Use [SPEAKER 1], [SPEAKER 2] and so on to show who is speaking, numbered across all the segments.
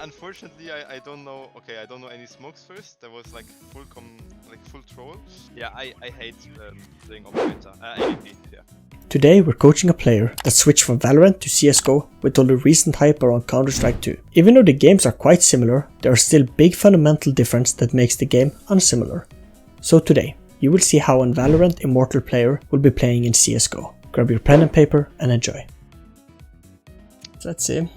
[SPEAKER 1] unfortunately, I don't know. Okay, I don't know any smokes first. There was like full troll. Yeah, I hate playing operator. AVP, yeah.
[SPEAKER 2] Today we're coaching a player that switched from Valorant to CSGO with all the recent hype around Counter-Strike 2. Even though the games are quite similar, there are still big fundamental difference that makes the game unsimilar. So today, you will see how a Valorant immortal player will be playing in CSGO. Grab your pen and paper and enjoy. So let's see.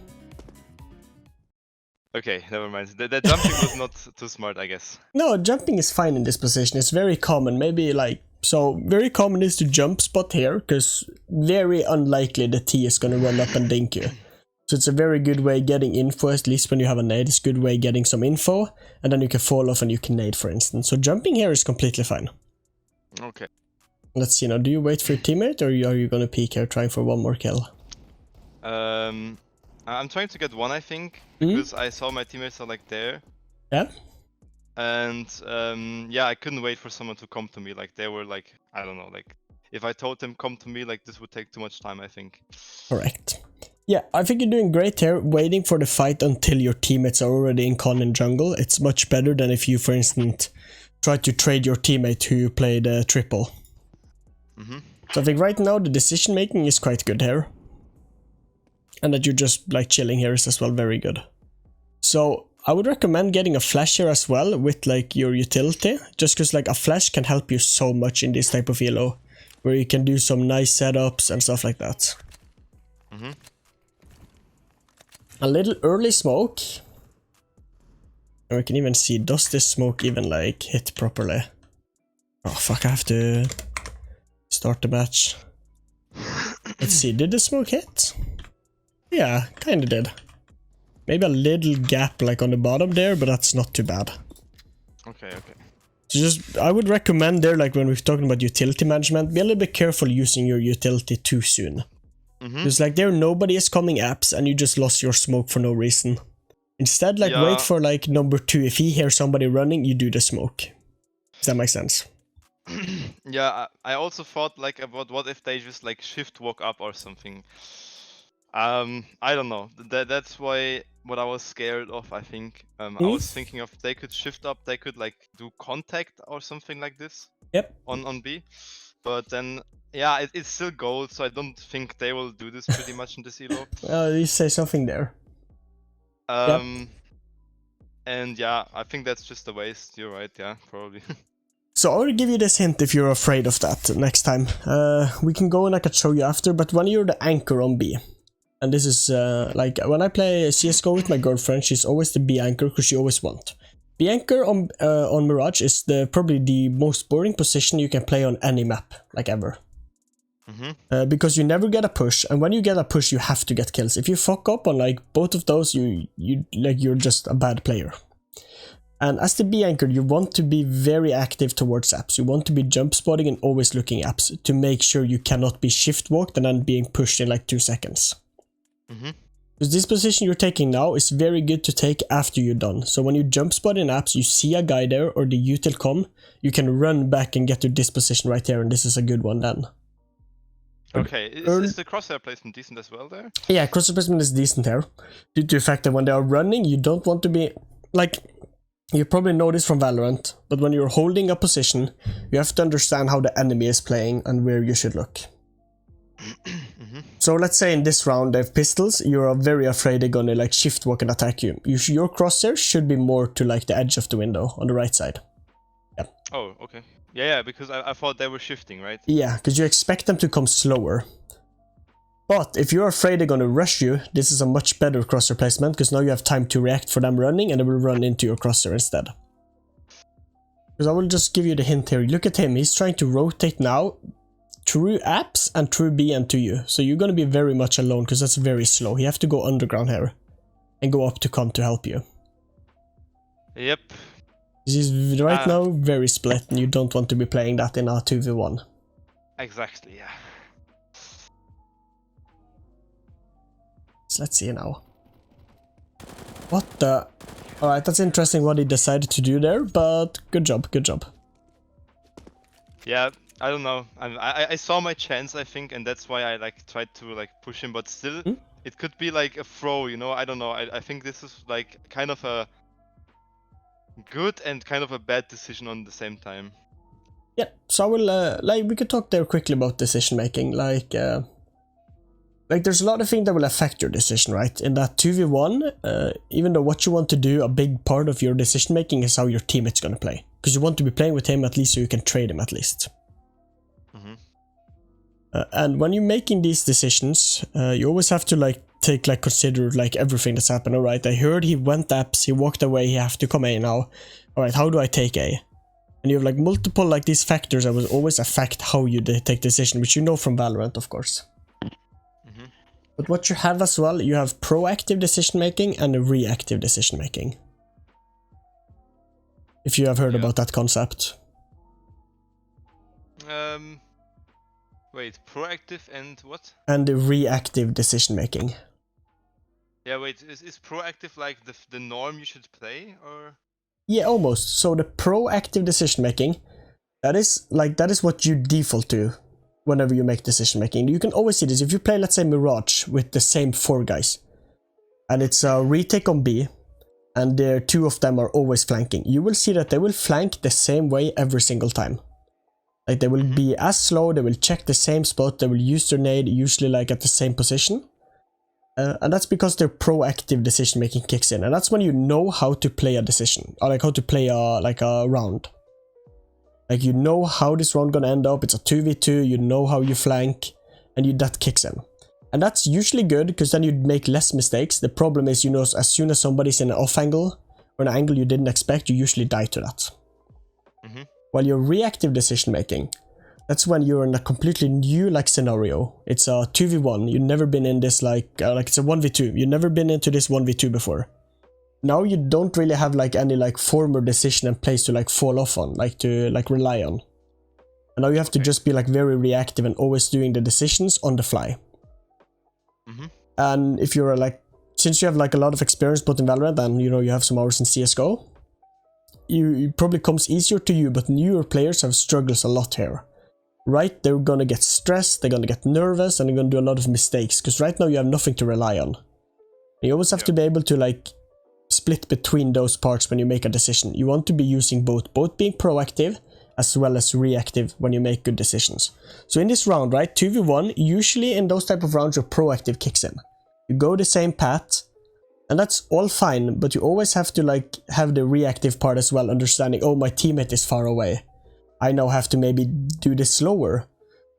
[SPEAKER 1] Okay, never mind. The jumping was not too smart, I guess.
[SPEAKER 2] No, jumping is fine in this position. It's very common. Maybe like, so very common is to jump spot here, because very unlikely the T is gonna run up and dink you. So it's a very good way getting info, at least when you have a nade. It's a good way getting some info, and then you can fall off and you can nade, for instance. So jumping here is completely fine.
[SPEAKER 1] Okay.
[SPEAKER 2] Let's see now, do you wait for your teammate, or are you gonna peek here trying for one more kill?
[SPEAKER 1] I'm trying to get one, I think, because I saw my teammates are like there.
[SPEAKER 2] Yeah?
[SPEAKER 1] And yeah, I couldn't wait for someone to come to me. Like they were like, I don't know, like if I told them come to me, like this would take too much time, I think.
[SPEAKER 2] Correct. Yeah, I think you're doing great here, waiting for the fight until your teammates are already in con and jungle. It's much better than if you, for instance, try to trade your teammate who played triple. So I think right now the decision making is quite good here. And that you're just like chilling here is as well very good. So I would recommend getting a flash here as well with like your utility, just because like a flash can help you so much in this type of elo, where you can do some nice setups and stuff like that. A little early smoke. And we can even see, does this smoke even like hit properly? Oh fuck, I have to start the match. Let's see, did the smoke hit? Yeah, kinda did. Maybe a little gap like on the bottom there, but that's not too bad.
[SPEAKER 1] Okay.
[SPEAKER 2] So just, I would recommend there, like when we're talking about utility management, be a little bit careful using your utility too soon. Because like there nobody is coming apps and you just lost your smoke for no reason. Instead, like wait for like number 2. If he hears somebody running, you do the smoke. Does that make sense?
[SPEAKER 1] Yeah, I also thought like about what if they just like shift walk up or something. I don't know. That's why what I was scared of, I think. I was thinking of they could shift up, they could like do contact or something like this.
[SPEAKER 2] Yep.
[SPEAKER 1] On B. But then yeah, it's still gold, so I don't think they will do this pretty much in this elo.
[SPEAKER 2] You say something there.
[SPEAKER 1] Yep. And yeah, I think that's just a waste. You're right, yeah, probably.
[SPEAKER 2] So I will give you this hint if you're afraid of that next time. We can go and I can show you after, but when you're the anchor on B, and this is like when I play CSGO with my girlfriend, she's always the B anchor because she always wants. B anchor on Mirage is probably the most boring position you can play on any map, like ever. Because you never get a push, and when you get a push, you have to get kills. If you fuck up on like both of those, you're just a bad player. And as the B anchor, you want to be very active towards apps. You want to be jump spotting and always looking apps to make sure you cannot be shift walked and then being pushed in like 2 seconds. Because this position you're taking now is very good to take after you're done. So when you jump spot in apps, you see a guy there or the util come, you can run back and get to this position right here, and this is a good one then.
[SPEAKER 1] Okay, is the crosshair placement decent as well there?
[SPEAKER 2] Yeah, crosshair placement is decent here. Due to the fact that when they are running, you don't want to be, like, you probably know this from Valorant, but when you're holding a position, you have to understand how the enemy is playing and where you should look. So let's say in this round they have pistols, you're very afraid they're gonna like shift walk and attack you. Your crosshair should be more to like the edge of the window on the right side. Yeah.
[SPEAKER 1] Oh, okay. Yeah, because I thought they were shifting, right?
[SPEAKER 2] Yeah, because you expect them to come slower. But if you're afraid they're gonna rush you, this is a much better crosshair placement, because now you have time to react for them running and they will run into your crosshair instead. Because I will just give you the hint here. Look at him, he's trying to rotate now through apps and through B and to you. So you're gonna be very much alone because that's very slow. You have to go underground here and go up to con to help you.
[SPEAKER 1] Yep.
[SPEAKER 2] This is right now very split and you don't want to be playing that in a 2v1.
[SPEAKER 1] Exactly, yeah.
[SPEAKER 2] So let's see now. What the... Alright, that's interesting what he decided to do there, but good job, good job.
[SPEAKER 1] Yeah, I don't know. I saw my chance, I think, and that's why I like tried to like push him. But still, it could be like a throw, you know. I don't know. I think this is like kind of a good and kind of a bad decision on the same time.
[SPEAKER 2] Yeah, so I will, like, we could talk there quickly about decision making. Like, there's a lot of things that will affect your decision, right? In that 2v1, even though what you want to do, a big part of your decision making is how your teammate's gonna play. Because you want to be playing with him at least so you can trade him at least.
[SPEAKER 1] Mm-hmm.
[SPEAKER 2] And when you're making these decisions, you always have to like take like consider like everything that's happened. All right, I heard he went apps, he walked away, he have to come A now. All right, how do I take A? And you have like multiple like these factors that will always affect how you take decision, which you know from Valorant, of course.
[SPEAKER 1] Mm-hmm.
[SPEAKER 2] But what you have as well, you have proactive decision making and reactive decision making. If you have heard about that concept.
[SPEAKER 1] Wait, proactive and what?
[SPEAKER 2] And the reactive decision making.
[SPEAKER 1] Yeah, wait, is proactive like the norm you should play, or?
[SPEAKER 2] Yeah, almost. So the proactive decision making, that is what you default to whenever you make decision making. You can always see this if you play, let's say, Mirage with the same 4 guys, and it's a retake on B, and the 2 of them are always flanking. You will see that they will flank the same way every single time. Like they will be as slow, they will check the same spot, they will use their nade usually like at the same position. And that's because their proactive decision making kicks in, and that's when you know how to play a decision, or like how to play a round. Like you know how this round gonna end up. It's a 2v2. You know how you flank, and that kicks in, and that's usually good because then you make less mistakes. The problem is, you know, as soon as somebody's in an off angle or an angle you didn't expect, you usually die to that.
[SPEAKER 1] Mm-hmm.
[SPEAKER 2] While your reactive decision making, that's when you're in a completely new like scenario. It's a 2v1. You've never been in this like it's a 1v2. You've never been into this 1v2 before. Now you don't really have like any like former decision and place to like fall off on, like to like rely on. And now you have to just be like very reactive and always doing the decisions on the fly.
[SPEAKER 1] Mm-hmm.
[SPEAKER 2] And if you're like, since you have like a lot of experience both in Valorant and you know you have some hours in CSGO, it probably comes easier to you, but newer players have struggles a lot here. Right, they're gonna get stressed, they're gonna get nervous, and they're gonna do a lot of mistakes, because right now you have nothing to rely on. You always have to be able to like split between those parts when you make a decision. You want to be using both being proactive as well as reactive when you make good decisions. So in this round, right, 2v1, usually in those type of rounds your proactive kicks in. You go the same path, and that's all fine, but you always have to like have the reactive part as well, understanding, oh, my teammate is far away. I now have to maybe do this slower,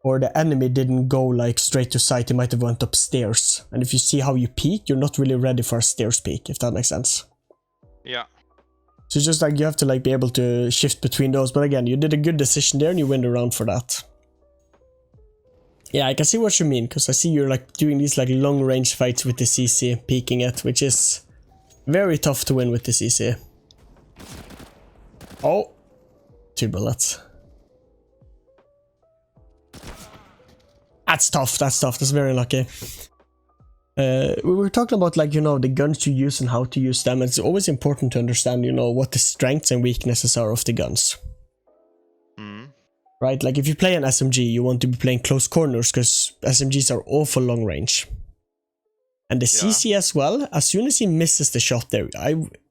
[SPEAKER 2] or the enemy didn't go like straight to sight, he might have went upstairs. And if you see how you peek, you're not really ready for a stairs peek, if that makes sense.
[SPEAKER 1] Yeah.
[SPEAKER 2] So it's just like you have to like be able to shift between those, but again, you did a good decision there and you win the round for that. Yeah, I can see what you mean, because I see you're like doing these like long range fights with the CC, peeking it, which is very tough to win with the CC. Oh, 2 bullets. That's tough, that's very lucky. We were talking about like, you know, the guns you use and how to use them. It's always important to understand, you know, what the strengths and weaknesses are of the guns. Right, like if you play an SMG, you want to be playing close corners because SMGs are awful long range. And the CC as well, as soon as he misses the shot there,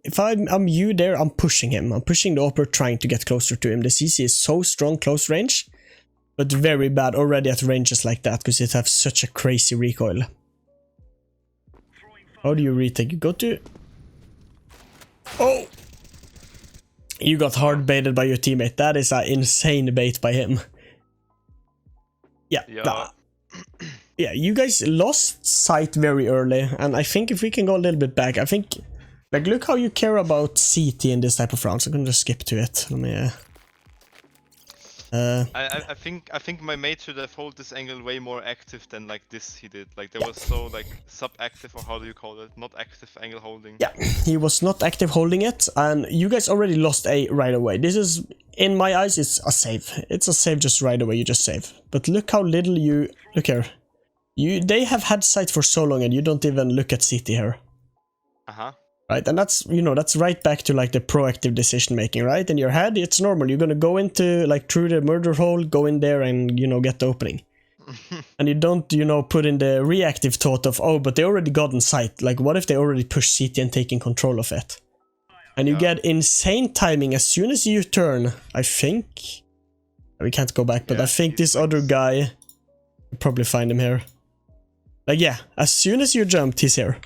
[SPEAKER 2] if I'm you there, I'm pushing him. I'm pushing the upper, trying to get closer to him. The CC is so strong close range, but very bad already at ranges like that because it has such a crazy recoil. How do you retake? You go to... Oh! You got hard baited by your teammate. That is an insane bait by him. Yeah. Yeah, you guys lost sight very early, and I think if we can go a little bit back, I think... Like, look how you care about CT in this type of rounds. I'm gonna just skip to it. Let me...
[SPEAKER 1] I think my mate should have hold this angle way more active than like this he did. Like there was so like sub-active, or how do you call it? Not active angle holding.
[SPEAKER 2] Yeah, he was not active holding it, and you guys already lost A right away. This is, in my eyes, it's a save. It's a save just right away, you just save. But look how little you... Look here. They have had sight for so long and you don't even look at CT here.
[SPEAKER 1] Uh-huh.
[SPEAKER 2] Right, and that's, you know, that's right back to like the proactive decision making, right? In your head, it's normal. You're gonna go into like through the murder hole, go in there and, you know, get the opening. And you don't, you know, put in the reactive thought of, oh, but they already got in sight. Like, what if they already pushed CT and taking control of it? And you get insane timing as soon as you turn, I think. We can't go back, but I think this other guy, you'll probably find him here. Like, yeah, as soon as you jumped, he's here.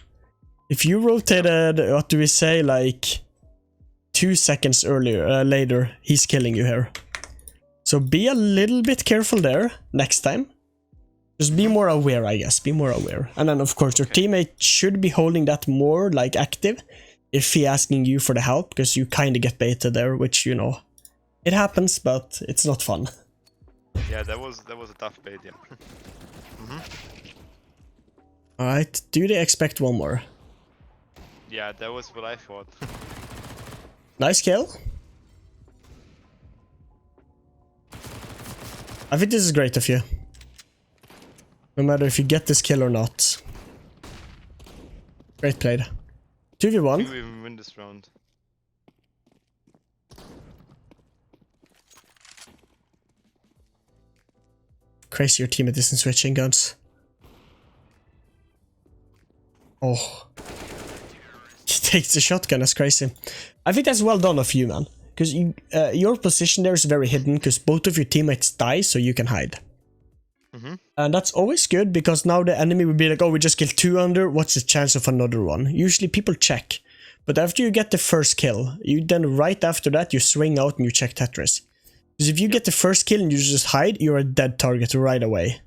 [SPEAKER 2] If you rotated, what do we say, like 2 seconds earlier, later, he's killing you here. So be a little bit careful there next time. Just be more aware, I guess. Be more aware. And then, of course, your teammate should be holding that more, like, active. If he asking you for the help, because you kind of get baited there, which, you know, it happens, but it's not fun.
[SPEAKER 1] Yeah, that was a tough bait, yeah.
[SPEAKER 2] Alright, do they expect one more?
[SPEAKER 1] Yeah, that was what I thought.
[SPEAKER 2] Nice kill. I think this is great of you. No matter if you get this kill or not. Great played. 2v1.
[SPEAKER 1] We even win this round.
[SPEAKER 2] Crazy your teammate isn't switching guns. Oh. He takes the shotgun, that's crazy. I think that's well done of you, man. Because your position there is very hidden, because both of your teammates die, so you can hide. And that's always good, because now the enemy will be like, oh, we just killed 2 under, what's the chance of another one? Usually people check. But after you get the first kill, you then right after that, you swing out and you check Tetris. Because if you get the first kill and you just hide, you're a dead target right away.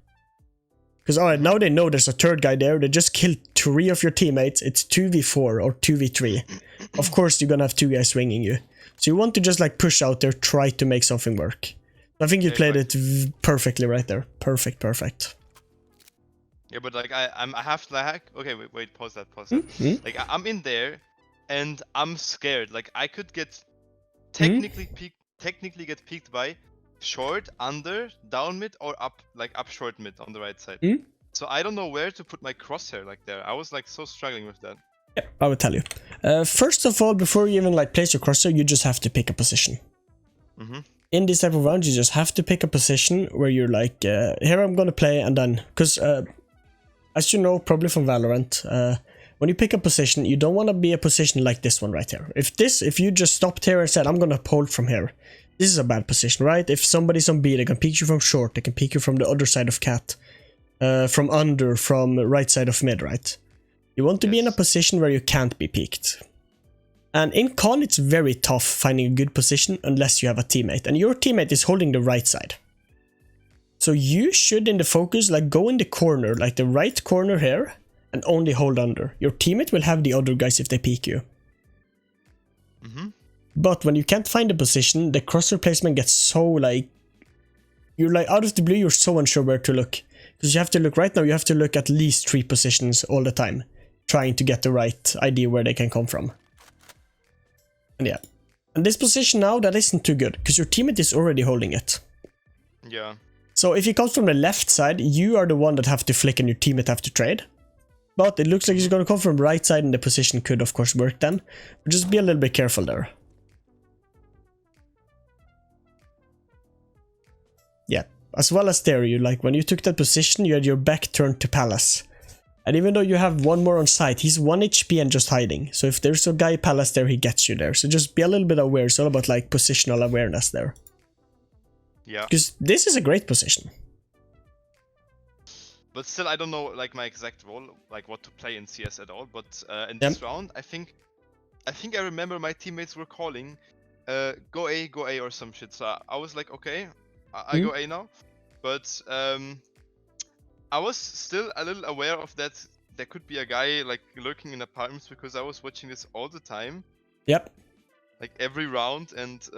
[SPEAKER 2] Because alright, now they know there's a third guy there, they just killed 3 of your teammates, it's 2v4 or 2v3. Of course you're gonna have 2 guys swinging you. So you want to just like push out there, try to make something work. I think you played it perfectly right there. Perfect, perfect.
[SPEAKER 1] Yeah, but like I have to like, okay, wait, pause that. Like I'm in there, and I'm scared. Like I could get technically get peeked by short, under, down mid, or up, like up short mid on the right side. So I don't know where to put my crosshair like there. I was like so struggling with that.
[SPEAKER 2] Yeah, I will tell you. First of all, before you even like place your crosshair, you just have to pick a position. In this type of round, you just have to pick a position where you're like, here I'm gonna play, and then, because as you know, probably from Valorant, when you pick a position, you don't want to be a position like this one right here. If you just stopped here and said, I'm gonna hold from here, this is a bad position, right? If somebody's on B, they can peek you from short, they can peek you from the other side of cat, from under, from right side of mid, right? You want to be in a position where you can't be peeked. And in con, it's very tough finding a good position unless you have a teammate, and your teammate is holding the right side. So you should, in the focus, like go in the corner, like the right corner here, and only hold under. Your teammate will have the other guys if they peek you. But when you can't find a position, the crosshair placement gets so like, you're like out of the blue, you're so unsure where to look. Because you have to look right now, you have to look at least 3 positions all the time, trying to get the right idea where they can come from. And yeah, and this position now, that isn't too good, because your teammate is already holding it.
[SPEAKER 1] Yeah.
[SPEAKER 2] So if he comes from the left side, you are the one that have to flick and your teammate have to trade. But it looks like he's gonna come from the right side, and the position could of course work then. But just be a little bit careful there. Yeah, as well as there, you like when you took that position, you had your back turned to Palace. And even though you have one more on site, he's 1 HP and just hiding. So if there's a guy Palace there, he gets you there. So just be a little bit aware. It's all about like positional awareness there.
[SPEAKER 1] Yeah.
[SPEAKER 2] Because this is a great position.
[SPEAKER 1] But still, I don't know like my exact role, like what to play in CS at all. But in this round, I think I remember my teammates were calling, go A or some shit. So I was like, okay, I go A now. But I was still a little aware of that. There could be a guy like lurking in apartments, because I was watching this all the time.
[SPEAKER 2] Yep.
[SPEAKER 1] Like every round, and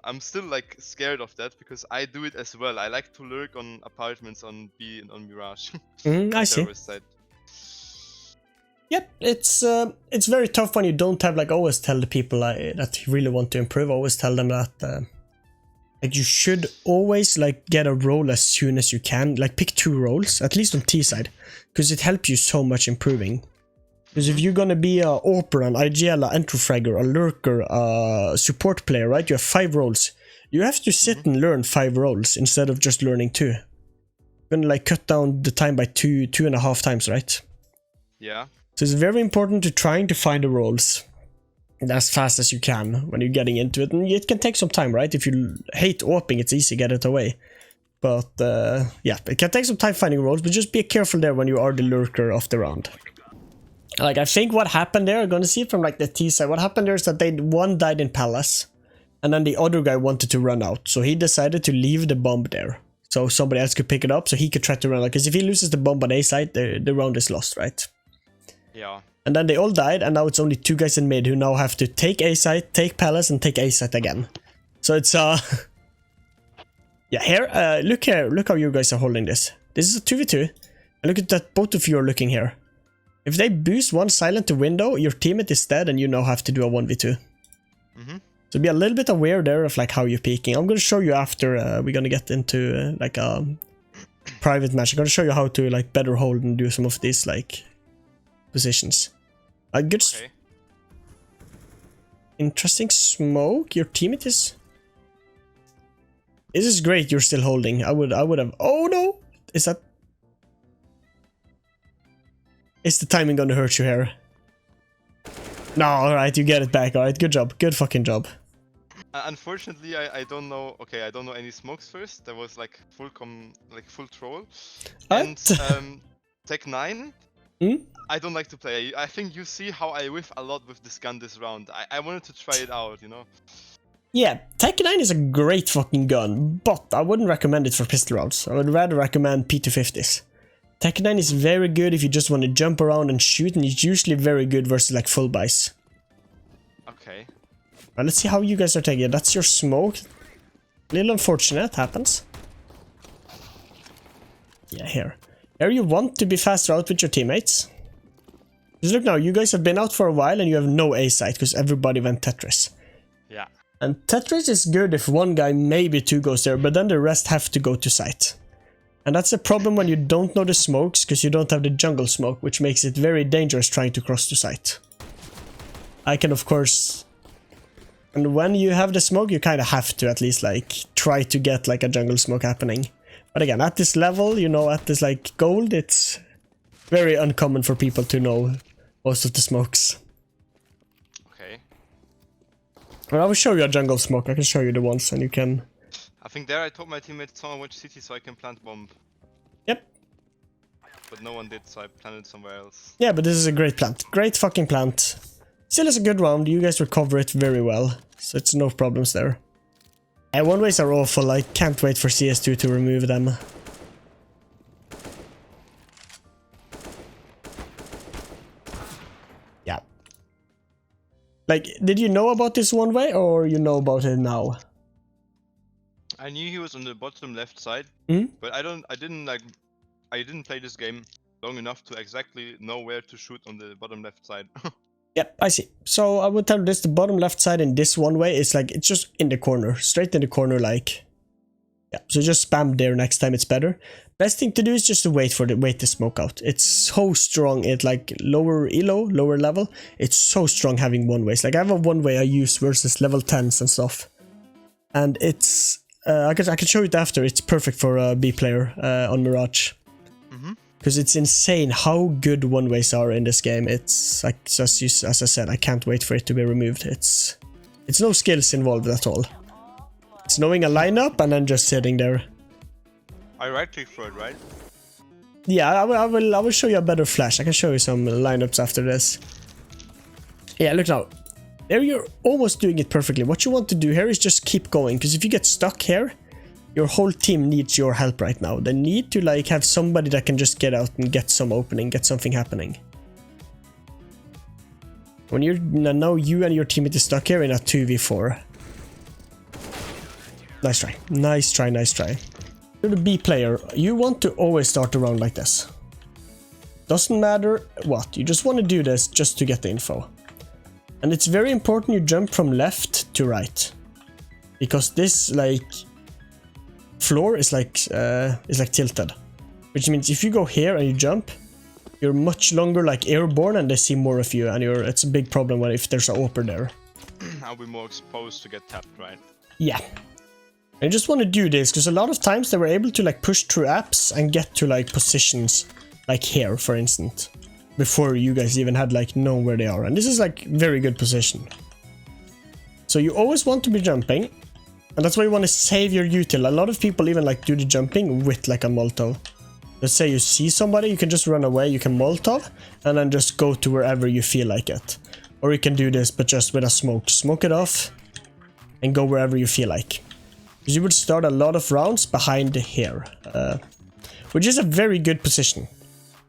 [SPEAKER 1] I'm still like scared of that, because I do it as well. I like to lurk on apartments on B and on Mirage.
[SPEAKER 2] I see.
[SPEAKER 1] Side.
[SPEAKER 2] Yep, it's very tough when you don't have like, always tell the people that you really want to improve. Always tell them that like you should always like get a role as soon as you can. Like pick 2 roles, at least on T side, because it helps you so much improving. Because if you're gonna be a Opera, an IGL, an Entrofragger, a Lurker, a support player, right? You have 5 roles. You have to sit and learn 5 roles instead of just learning 2. gonna like cut down the time by 2.5 times, right?
[SPEAKER 1] Yeah.
[SPEAKER 2] So it's very important to trying to find the rolls as fast as you can when you're getting into it, and it can take some time, right? If you hate AWPing, it's easy to get it away. But yeah, it can take some time finding rolls, but just be careful there when you are the lurker of the round. Like, I think what happened there, I'm gonna see it from like the T side, what happened there is that one died in Palace, and then the other guy wanted to run out, so he decided to leave the bomb there, so somebody else could pick it up, so he could try to run out, because if he loses the bomb on A side, the round is lost, right?
[SPEAKER 1] Yeah.
[SPEAKER 2] And then they all died, and now it's only 2 guys in mid who now have to take A side, take Palace, and take A side again. So it's yeah, here, look here, look how you guys are holding this. This is a 2v2, and look at that, both of you are looking here. If they boost one silent to window, your teammate is dead, and you now have to do a 1v2. So be a little bit aware there of like how you're peeking. I'm gonna show you after we're gonna get into like a private match. I'm gonna show you how to like better hold and do some of these like positions. Good.
[SPEAKER 1] Okay.
[SPEAKER 2] Interesting smoke. Your teammate is. This is great. You're still holding. I would have. Oh no! Is that? Is the timing gonna hurt you here? No. All right, you get it back. All right, good job. Good fucking job.
[SPEAKER 1] Unfortunately, I don't know. Okay, I don't know any smokes first. There was like full troll. And Tech 9. I don't like to play. I think you see how I whiff a lot with this gun this round. I wanted to try it out, you know.
[SPEAKER 2] Yeah, Tech 9 is a great fucking gun, but I wouldn't recommend it for pistol rounds. I would rather recommend P250s. Tech 9 is very good if you just want to jump around and shoot, and it's usually very good versus like full buys.
[SPEAKER 1] Okay.
[SPEAKER 2] Well, let's see how you guys are taking it. That's your smoke. A little unfortunate, happens. Yeah, here. Here you want to be faster out with your teammates. Just look now, you guys have been out for a while and you have no A site because everybody went Tetris.
[SPEAKER 1] Yeah.
[SPEAKER 2] And Tetris is good if one guy, maybe 2 goes there, but then the rest have to go to site. And that's a problem when you don't know the smokes, because you don't have the jungle smoke, which makes it very dangerous trying to cross to site. I can of course... And when you have the smoke, you kind of have to at least like try to get like a jungle smoke happening. But again, at this level, you know, at this like gold, it's very uncommon for people to know most of the smokes.
[SPEAKER 1] Okay.
[SPEAKER 2] Well, I will show you a jungle smoke. I can show you the ones, and you can...
[SPEAKER 1] I think there I told my teammates someone which city so I can plant bomb.
[SPEAKER 2] Yep.
[SPEAKER 1] But no one did, so I planted somewhere else.
[SPEAKER 2] Yeah, but this is a great plant. Great fucking plant. Still is a good round. You guys recover it very well, so it's no problems there. And one-ways are awful. I can't wait for CS2 to remove them. Yeah. Like, did you know about this one-way, or you know about it now?
[SPEAKER 1] I knew he was on the bottom left side, but I didn't play this game long enough to exactly know where to shoot on the bottom left side.
[SPEAKER 2] Yep, I see. So I would tell you this, the bottom left side in this one way is like, it's just in the corner, straight in the corner, like, yeah, so just spam there next time, it's better. Best thing to do is just to wait the smoke out. It's so strong at like lower elo, lower level, it's so strong having one ways. Like I have a one way I use versus level 10s and stuff. And it's, I can show you it after, it's perfect for a B player on Mirage. Because it's insane how good one-ways are in this game. It's like, as I said, I can't wait for it to be removed. It's no skills involved at all. It's knowing a lineup and then just sitting there.
[SPEAKER 1] I right-click for it, right?
[SPEAKER 2] Yeah, I will show you a better flash. I can show you some lineups after this. Yeah, look now. There you're almost doing it perfectly. What you want to do here is just keep going, because if you get stuck here, your whole team needs your help right now. They need to like have somebody that can just get out and get some opening, get something happening. When you're now you and your teammate is stuck here in a 2v4. Nice try. Nice try, nice try. You're the B player. You want to always start a round like this. Doesn't matter what, you just want to do this just to get the info. And it's very important you jump from left to right. Because this like floor is like tilted, which means if you go here and you jump, you're much longer like airborne and they see more of you, and it's a big problem if there's an AWPer there.
[SPEAKER 1] I'll be more exposed to get tapped, right?
[SPEAKER 2] Yeah. I just want to do this because a lot of times they were able to like push through apps and get to like positions like here, for instance, before you guys even had like known where they are. And this is like very good position. So you always want to be jumping, and that's why you want to save your util. A lot of people even like do the jumping with like a Molotov. Let's say you see somebody, you can just run away, you can Molotov, and then just go to wherever you feel like it. Or you can do this, but just with a smoke. Smoke it off, and go wherever you feel like. Because you would start a lot of rounds behind here. Which is a very good position.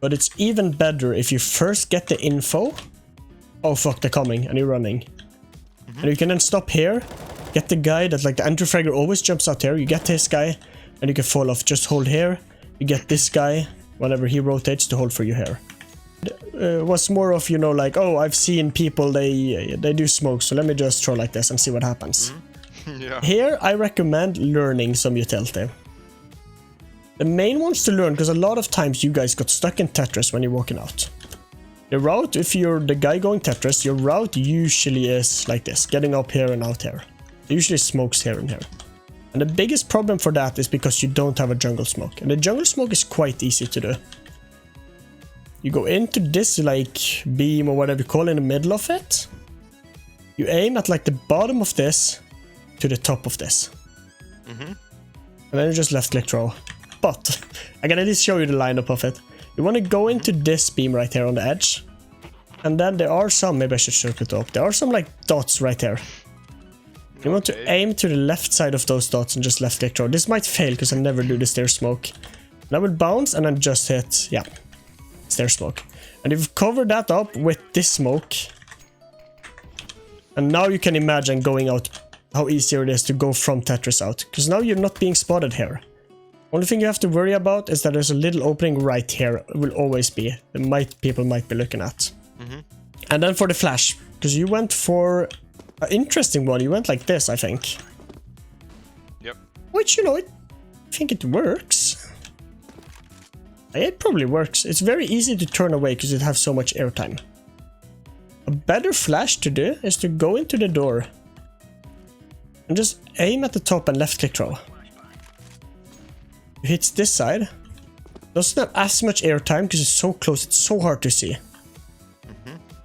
[SPEAKER 2] But it's even better if you first get the info. Oh fuck, they're coming, and you're running. And you can then stop here, get the guy that like the anti-fragger always jumps out here. You get this guy, and you can fall off. Just hold here. You get this guy whenever he rotates to hold for you here. Was more of, you know, like, oh, I've seen people, they do smoke, so let me just throw like this and see what happens.
[SPEAKER 1] Yeah.
[SPEAKER 2] Here I recommend learning some utility. The main ones to learn, because a lot of times you guys got stuck in Tetris when you're walking out. The route, if you're the guy going Tetris, your route usually is like this, getting up here and out here. It usually smokes here and here. And the biggest problem for that is because you don't have a jungle smoke. And the jungle smoke is quite easy to do. You go into this like beam or whatever you call it in the middle of it. You aim at like the bottom of this to the top of this. And then you just left click throw. But I can at least show you the lineup of it. You want to go into this beam right here on the edge. And then there are some, maybe I should show it up. There are some like dots right there. You want to aim to the left side of those dots and just left click throw. This might fail because I never do the stair smoke. And I will bounce and then just hit, yeah, stair smoke. And if you cover that up with this smoke, and now you can imagine going out, how easier it is to go from Tetris out. Because now you're not being spotted here. Only thing you have to worry about is that there's a little opening right here. It will always be. People might be looking at. And then for the flash, because you went for an interesting one. You went like this, I think.
[SPEAKER 1] Yep.
[SPEAKER 2] Which, you know, I think it works. It probably works. It's very easy to turn away because it has so much airtime. A better flash to do is to go into the door and just aim at the top and left click throw. It hits this side. Doesn't have as much airtime because it's so close, it's so hard to see.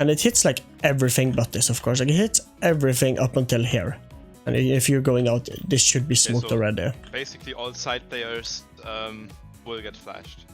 [SPEAKER 2] And it hits like everything but this, of course. Like it hits everything up until here. And if you're going out, this should be smoked already.
[SPEAKER 1] Basically all side players will get flashed.